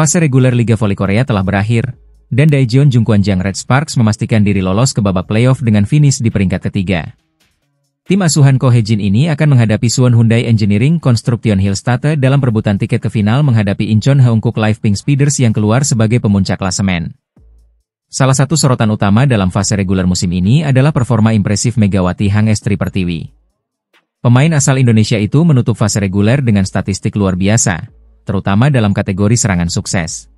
Fase reguler Liga Voli Korea telah berakhir, dan Daejeon Jungkwanjang Red Sparks memastikan diri lolos ke babak playoff dengan finish di peringkat ketiga. Tim asuhan Ko Hae-jin ini akan menghadapi Suwon Hyundai Engineering Construction Hillstate dalam perebutan tiket ke final menghadapi Incheon Haeunkook Live Pink Speeders yang keluar sebagai pemuncak klasemen. Salah satu sorotan utama dalam fase reguler musim ini adalah performa impresif Megawati Hangestri Pertiwi. Pemain asal Indonesia itu menutup fase reguler dengan statistik luar biasa, terutama dalam kategori serangan sukses.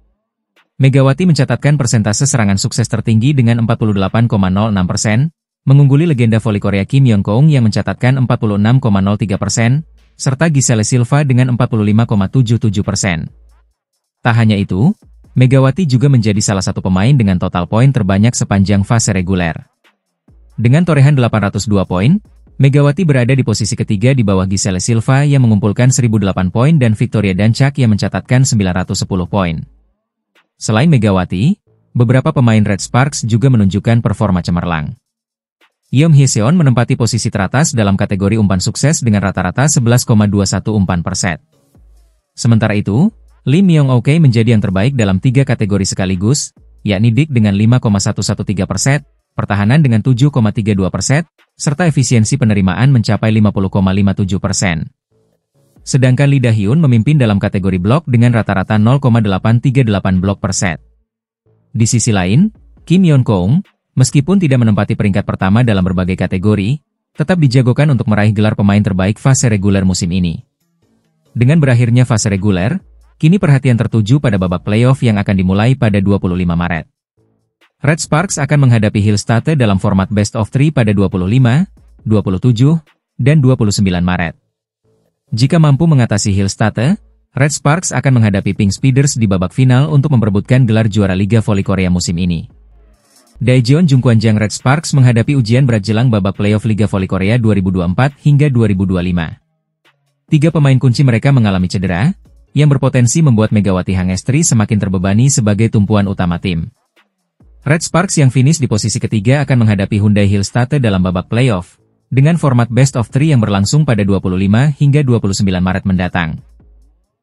Megawati mencatatkan persentase serangan sukses tertinggi dengan 48,06%, mengungguli legenda voli Korea Kim Yong-keung yang mencatatkan 46,03%, serta Giselle Silva dengan 45,77%. Tak hanya itu, Megawati juga menjadi salah satu pemain dengan total poin terbanyak sepanjang fase reguler. Dengan torehan 802 poin, Megawati berada di posisi ketiga di bawah Giselle Silva yang mengumpulkan 1008 poin dan Victoria Dancak yang mencatatkan 910 poin. Selain Megawati, beberapa pemain Red Sparks juga menunjukkan performa cemerlang. Yeom Hye-seon menempati posisi teratas dalam kategori umpan sukses dengan rata-rata 11,21 umpan per set. Sementara itu, Lee Myung-ok menjadi yang terbaik dalam 3 kategori sekaligus, yakni dik dengan 5,113 per set, pertahanan dengan 7,32 per set, serta efisiensi penerimaan mencapai 50,57%. Sedangkan Lee Da-hyun memimpin dalam kategori blok dengan rata-rata 0,838 blok per set. Di sisi lain, Kim Yeon-keung, meskipun tidak menempati peringkat pertama dalam berbagai kategori, tetap dijagokan untuk meraih gelar pemain terbaik fase reguler musim ini. Dengan berakhirnya fase reguler, kini perhatian tertuju pada babak playoff yang akan dimulai pada 25 Maret. Red Sparks akan menghadapi Hillstate dalam format best of 3 pada 25, 27, dan 29 Maret. Jika mampu mengatasi Hillstate, Red Sparks akan menghadapi Pink Speeders di babak final untuk memperebutkan gelar juara Liga Voli Korea musim ini. Daejeon Jungkwanjang Red Sparks menghadapi ujian berat jelang babak playoff Liga Voli Korea 2024 hingga 2025. 3 pemain kunci mereka mengalami cedera, yang berpotensi membuat Megawati Hangestri semakin terbebani sebagai tumpuan utama tim. Red Sparks yang finish di posisi ketiga akan menghadapi Hyundai Hillstate dalam babak playoff, dengan format best of 3 yang berlangsung pada 25 hingga 29 Maret mendatang.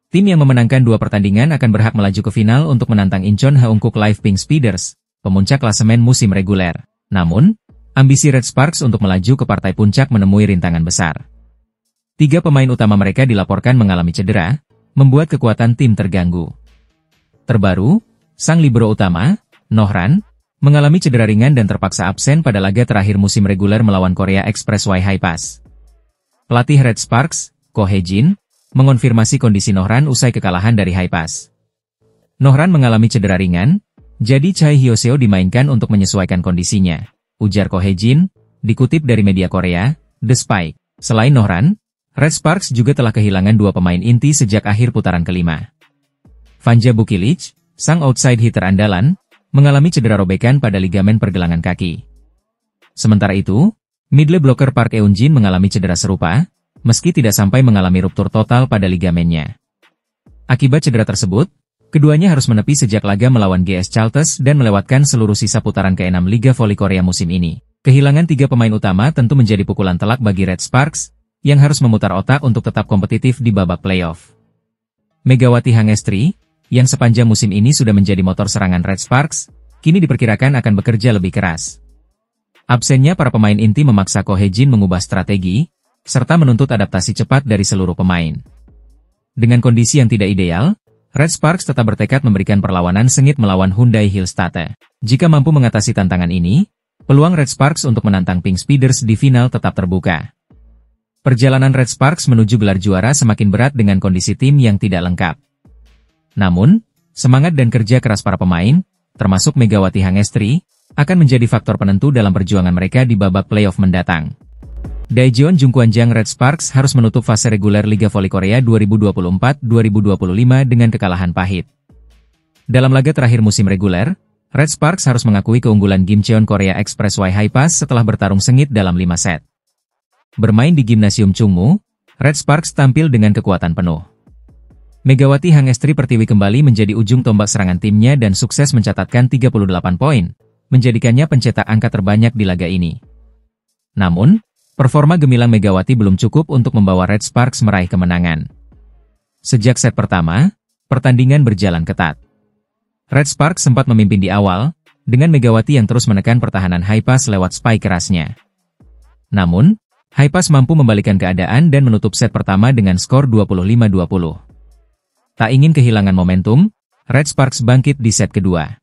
Tim yang memenangkan 2 pertandingan akan berhak melaju ke final untuk menantang Incheon Haeunkook Live Pink Speeders, pemuncak klasemen musim reguler. Namun, ambisi Red Sparks untuk melaju ke partai puncak menemui rintangan besar. 3 pemain utama mereka dilaporkan mengalami cedera, membuat kekuatan tim terganggu. Terbaru, sang libero utama, Nohran, mengalami cedera ringan dan terpaksa absen pada laga terakhir musim reguler melawan Korea Expressway Hi-Pass. Pelatih Red Sparks, Ko Hae-jin, mengonfirmasi kondisi Nohran usai kekalahan dari Hi-Pass. Nohran mengalami cedera ringan, jadi Choi Hyo-seo dimainkan untuk menyesuaikan kondisinya, ujar Ko Hae-jin, dikutip dari media Korea, The Spike. Selain Nohran, Red Sparks juga telah kehilangan 2 pemain inti sejak akhir putaran kelima. Vanja Bukilic, sang outside hitter andalan, mengalami cedera robekan pada ligamen pergelangan kaki. Sementara itu, middle blocker Park Eun-jin mengalami cedera serupa, meski tidak sampai mengalami ruptur total pada ligamennya. Akibat cedera tersebut, keduanya harus menepi sejak laga melawan GS Chalters dan melewatkan seluruh sisa putaran ke-6 Liga Voli Korea musim ini. Kehilangan 3 pemain utama tentu menjadi pukulan telak bagi Red Sparks, yang harus memutar otak untuk tetap kompetitif di babak playoff. Megawati Hangestri, yang sepanjang musim ini sudah menjadi motor serangan Red Sparks, kini diperkirakan akan bekerja lebih keras. Absennya para pemain inti memaksa Ko Hae-jin mengubah strategi, serta menuntut adaptasi cepat dari seluruh pemain. Dengan kondisi yang tidak ideal, Red Sparks tetap bertekad memberikan perlawanan sengit melawan Hyundai Hillstate. Jika mampu mengatasi tantangan ini, peluang Red Sparks untuk menantang Pink Speeders di final tetap terbuka. Perjalanan Red Sparks menuju gelar juara semakin berat dengan kondisi tim yang tidak lengkap. Namun, semangat dan kerja keras para pemain, termasuk Megawati Hangestri, akan menjadi faktor penentu dalam perjuangan mereka di babak playoff mendatang. Daejeon Jungkwanjang Red Sparks harus menutup fase reguler Liga Voli Korea 2024-2025 dengan kekalahan pahit. Dalam laga terakhir musim reguler, Red Sparks harus mengakui keunggulan Gimcheon Korea Expressway Hi-Pass setelah bertarung sengit dalam 5 set. Bermain di Gimnasium Chungmu, Red Sparks tampil dengan kekuatan penuh. Megawati Hangestri Pertiwi kembali menjadi ujung tombak serangan timnya dan sukses mencatatkan 38 poin, menjadikannya pencetak angka terbanyak di laga ini. Namun, performa gemilang Megawati belum cukup untuk membawa Red Sparks meraih kemenangan. Sejak set pertama, pertandingan berjalan ketat. Red Sparks sempat memimpin di awal, dengan Megawati yang terus menekan pertahanan Haipas lewat spike kerasnya. Namun, Haipas mampu membalikan keadaan dan menutup set pertama dengan skor 25-20. Tak ingin kehilangan momentum, Red Sparks bangkit di set kedua.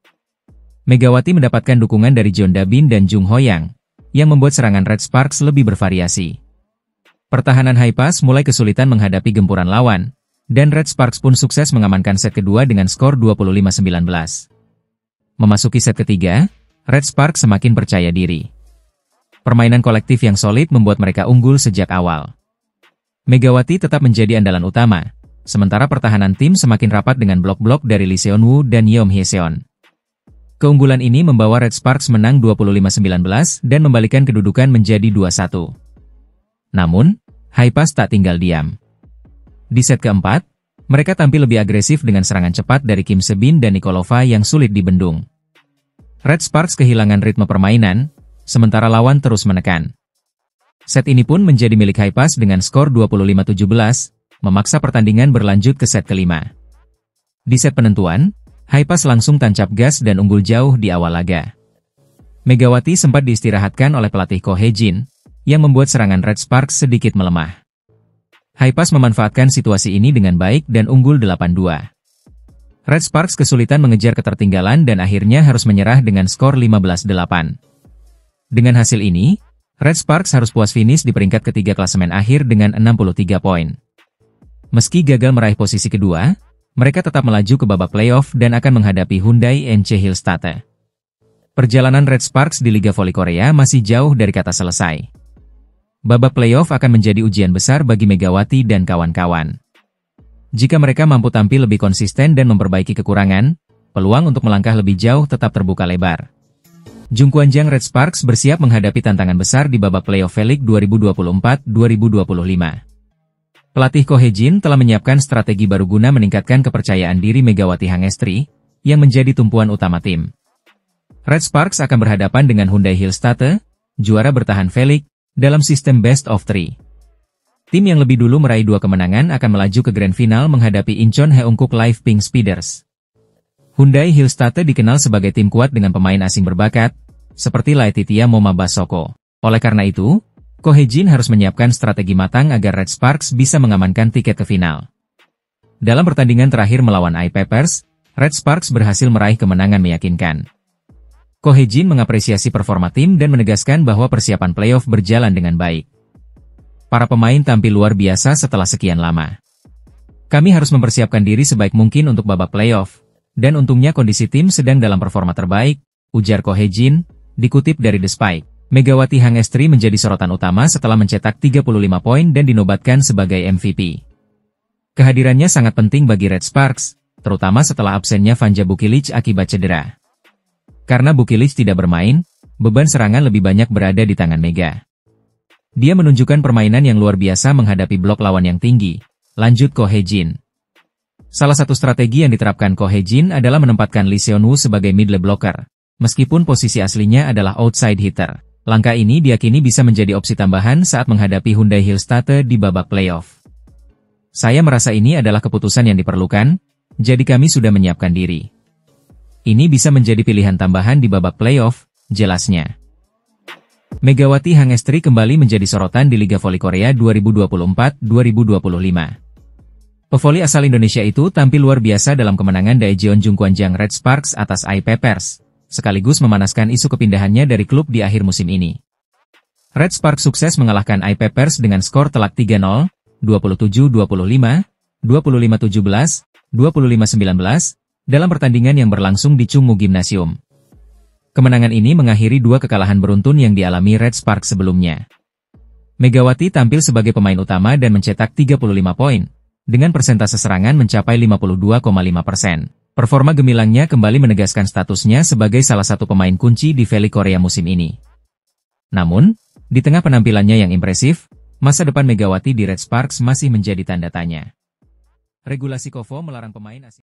Megawati mendapatkan dukungan dari John Dabin dan Jung Hoyang, yang membuat serangan Red Sparks lebih bervariasi. Pertahanan Haipas mulai kesulitan menghadapi gempuran lawan, dan Red Sparks pun sukses mengamankan set kedua dengan skor 25-19. Memasuki set ketiga, Red Sparks semakin percaya diri. Permainan kolektif yang solid membuat mereka unggul sejak awal. Megawati tetap menjadi andalan utama, sementara pertahanan tim semakin rapat dengan blok-blok dari Lee Seon-woo dan Yeom Hye-seon. Keunggulan ini membawa Red Sparks menang 25-19 dan membalikan kedudukan menjadi 2-1. Namun, Haipas tak tinggal diam. Di set keempat, mereka tampil lebih agresif dengan serangan cepat dari Kim Se-bin dan Nikolova yang sulit dibendung. Red Sparks kehilangan ritme permainan, sementara lawan terus menekan. Set ini pun menjadi milik Haipas dengan skor 25-17, memaksa pertandingan berlanjut ke set kelima. Di set penentuan, Haipas langsung tancap gas dan unggul jauh di awal laga. Megawati sempat diistirahatkan oleh pelatih Ko Hye-jin, yang membuat serangan Red Sparks sedikit melemah. Haipas memanfaatkan situasi ini dengan baik dan unggul 8-2. Red Sparks kesulitan mengejar ketertinggalan dan akhirnya harus menyerah dengan skor 15-8. Dengan hasil ini, Red Sparks harus puas finish di peringkat ketiga klasemen akhir dengan 63 poin. Meski gagal meraih posisi kedua, mereka tetap melaju ke babak playoff dan akan menghadapi Hyundai NC Hillstatte. Perjalanan Red Sparks di Liga Voli Korea masih jauh dari kata selesai. Babak playoff akan menjadi ujian besar bagi Megawati dan kawan-kawan. Jika mereka mampu tampil lebih konsisten dan memperbaiki kekurangan, peluang untuk melangkah lebih jauh tetap terbuka lebar. Jungkwanjang Red Sparks bersiap menghadapi tantangan besar di babak playoff V-League 2024-2025. Pelatih Ko Hye-jin telah menyiapkan strategi baru guna meningkatkan kepercayaan diri Megawati Hangestri, yang menjadi tumpuan utama tim. Red Sparks akan berhadapan dengan Hyundai Hillstatte, juara bertahan V-League, dalam sistem best of 3. Tim yang lebih dulu meraih 2 kemenangan akan melaju ke grand final menghadapi Incheon Haeunkook Live Pink Speeders. Hyundai Hillstatte dikenal sebagai tim kuat dengan pemain asing berbakat, seperti Laetitia Moma Basoko. Oleh karena itu, Ko Hye-jin harus menyiapkan strategi matang agar Red Sparks bisa mengamankan tiket ke final. Dalam pertandingan terakhir melawan I-Papers, Red Sparks berhasil meraih kemenangan meyakinkan. Ko Hye-jin mengapresiasi performa tim dan menegaskan bahwa persiapan playoff berjalan dengan baik. Para pemain tampil luar biasa setelah sekian lama. Kami harus mempersiapkan diri sebaik mungkin untuk babak playoff, dan untungnya kondisi tim sedang dalam performa terbaik, ujar Ko Hye-jin, dikutip dari The Spike. Megawati Hangestri menjadi sorotan utama setelah mencetak 35 poin dan dinobatkan sebagai MVP. Kehadirannya sangat penting bagi Red Sparks, terutama setelah absennya Vanja Bukilic akibat cedera. Karena Bukilic tidak bermain, beban serangan lebih banyak berada di tangan Mega. Dia menunjukkan permainan yang luar biasa menghadapi blok lawan yang tinggi, lanjut Ko Hye-jin. Salah satu strategi yang diterapkan Ko Hye-jin adalah menempatkan Lee Seon-woo sebagai middle blocker, meskipun posisi aslinya adalah outside hitter. Langkah ini diyakini bisa menjadi opsi tambahan saat menghadapi Hyundai Hillstatte di babak playoff. Saya merasa ini adalah keputusan yang diperlukan, jadi kami sudah menyiapkan diri. Ini bisa menjadi pilihan tambahan di babak playoff, jelasnya. Megawati Hangestri kembali menjadi sorotan di Liga Voli Korea 2024-2025. Pevoli asal Indonesia itu tampil luar biasa dalam kemenangan Daejeon Jungkwanjang Red Sparks atas I-Papers, sekaligus memanaskan isu kepindahannya dari klub di akhir musim ini. Red Sparks sukses mengalahkan I-Papers dengan skor telak 3-0, 27-25, 25-17, 25-19, dalam pertandingan yang berlangsung di Chungmu Gymnasium. Kemenangan ini mengakhiri 2 kekalahan beruntun yang dialami Red Sparks sebelumnya. Megawati tampil sebagai pemain utama dan mencetak 35 poin, dengan persentase serangan mencapai 52,5%. Performa gemilangnya kembali menegaskan statusnya sebagai salah satu pemain kunci di V-League Korea musim ini. Namun, di tengah penampilannya yang impresif, masa depan Megawati di Red Sparks masih menjadi tanda tanya. Regulasi KOFO melarang pemain asing